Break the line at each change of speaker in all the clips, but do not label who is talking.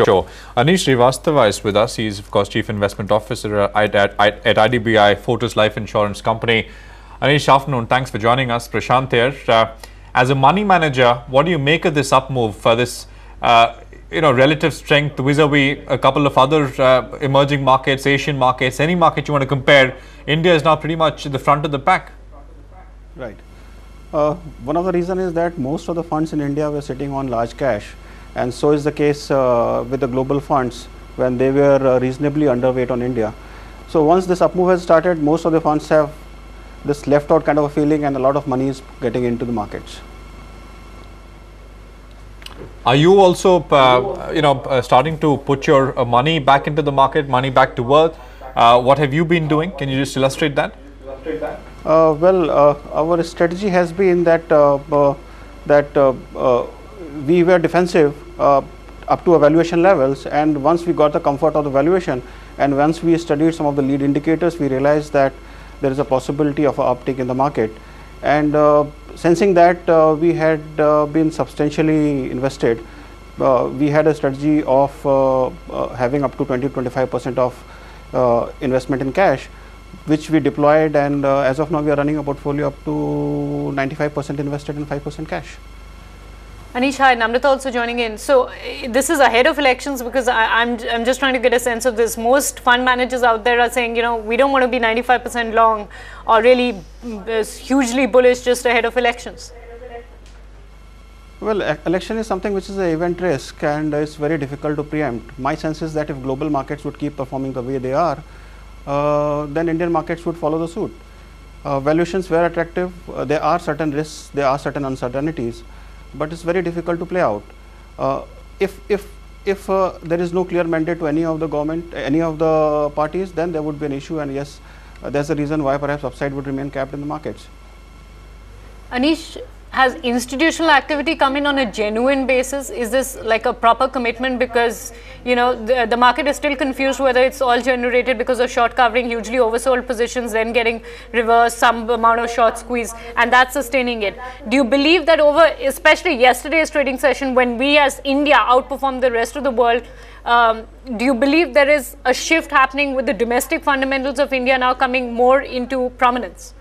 show. Anish Srivastava is with us. He is, of course, Chief Investment Officer at IDBI Fortis Life Insurance Company. Anish, afternoon. Thanks for joining us. Prashant here. As a money manager, what do you make of this up move for this relative strength vis-a-vis a couple of other emerging markets, Asian markets, any market you want to compare? India is now pretty much the front of the pack.
Right. One of the reasons is that most of the funds in India were sitting on large cash, and so is the case with the global funds when they were reasonably underweight on India. So once this up move has started, most of the funds have this left out kind of a feeling, and a lot of money is getting into the markets.
Are you also, starting to put your money back into the market, money back to work? What have you been doing? Can you just illustrate that?
Our strategy has been that we were defensive up to valuation levels, and once we got the comfort of the valuation, and once we studied some of the lead indicators, we realized that there is a possibility of an uptick in the market. And sensing that we had been substantially invested, we had a strategy of having up to 20-25% of investment in cash, which we deployed, and as of now we are running a portfolio up to 95% invested and 5% cash.
Anish, hi, Namrata also joining in. So this is ahead of elections, because I'm just trying to get a sense of this. Most fund managers out there are saying, we don't want to be 95% long or really hugely bullish just ahead of elections.
Well, election is something which is an event risk, and it's very difficult to preempt. My sense is that if global markets would keep performing the way they are, then Indian markets would follow the suit. Valuations were attractive. There are certain risks, there are certain uncertainties, but it's very difficult to play out. If there is no clear mandate to any of the government, any of the parties, then there would be an issue, and yes, there's a reason why perhaps upside would remain capped in the markets.
Anish, has institutional activity come in on a genuine basis? Is this like a proper commitment? Because the market is still confused whether it's all generated because of short covering, hugely oversold positions, then getting reversed, some amount of short squeeze, and that's sustaining it. Do you believe that over, especially yesterday's trading session, when we as India outperformed the rest of the world, do you believe there is a shift happening with the domestic fundamentals of India now coming more into prominence?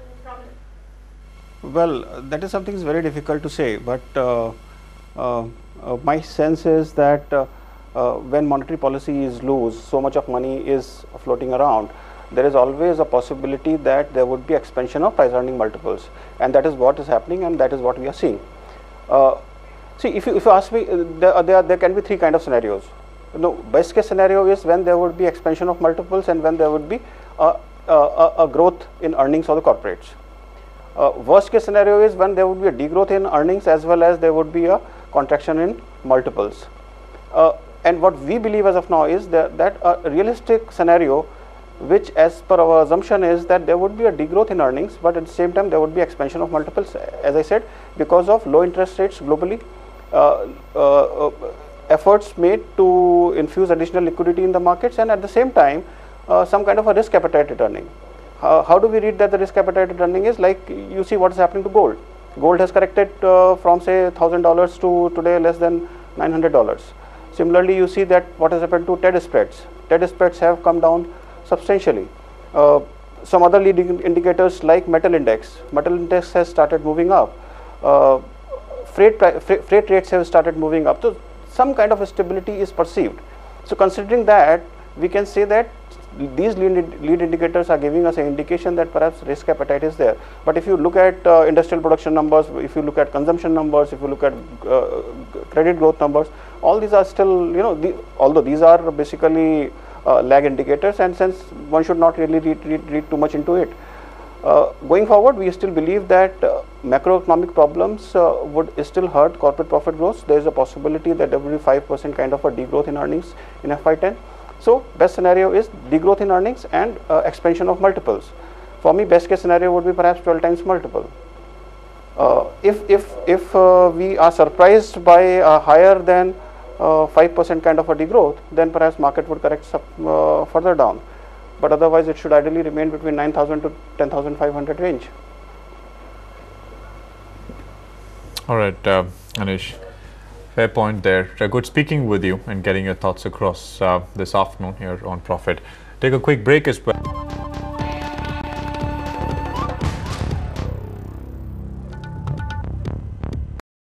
Well, that is something is very difficult to say, but my sense is that when monetary policy is loose, so much of money is floating around, there is always a possibility that there would be expansion of price earning multiples, and that is what is happening, and that is what we are seeing. See, if you ask me, there can be three kind of scenarios. Best case scenario is when there would be expansion of multiples and when there would be a growth in earnings of the corporates. Worst case scenario is when there would be a degrowth in earnings as well as there would be a contraction in multiples. And what we believe as of now is that a realistic scenario, which as per our assumption is that there would be a degrowth in earnings, but at the same time there would be expansion of multiples, as I said, because of low interest rates globally, efforts made to infuse additional liquidity in the markets, and at the same time some kind of a risk appetite returning. How do we read that the risk appetite returning is? Like, you see what is happening to gold. Gold has corrected from say $1,000 to today less than $900. Similarly, you see that what has happened to TED spreads. TED spreads have come down substantially. Some other leading indicators like metal index. Metal index has started moving up. Freight rates have started moving up. So some kind of stability is perceived. So considering that, we can say that these lead indicators are giving us an indication that perhaps risk appetite is there. But if you look at industrial production numbers, if you look at consumption numbers, if you look at credit growth numbers, all these are still, although these are basically lag indicators, and since one should not really read too much into it. Going forward, we still believe that macroeconomic problems would still hurt corporate profit growth. There is a possibility that there will be 5% kind of a degrowth in earnings in FY10. So best scenario is degrowth in earnings and expansion of multiples. For me, best case scenario would be perhaps 12 times multiple. If we are surprised by a higher than 5% kind of a degrowth, then perhaps market would correct further down. But otherwise, it should ideally remain between 9,000 to 10,500 range.
All right, Anish. Fair point there. Good speaking with you and getting your thoughts across this afternoon here on Profit. Take a quick break as well.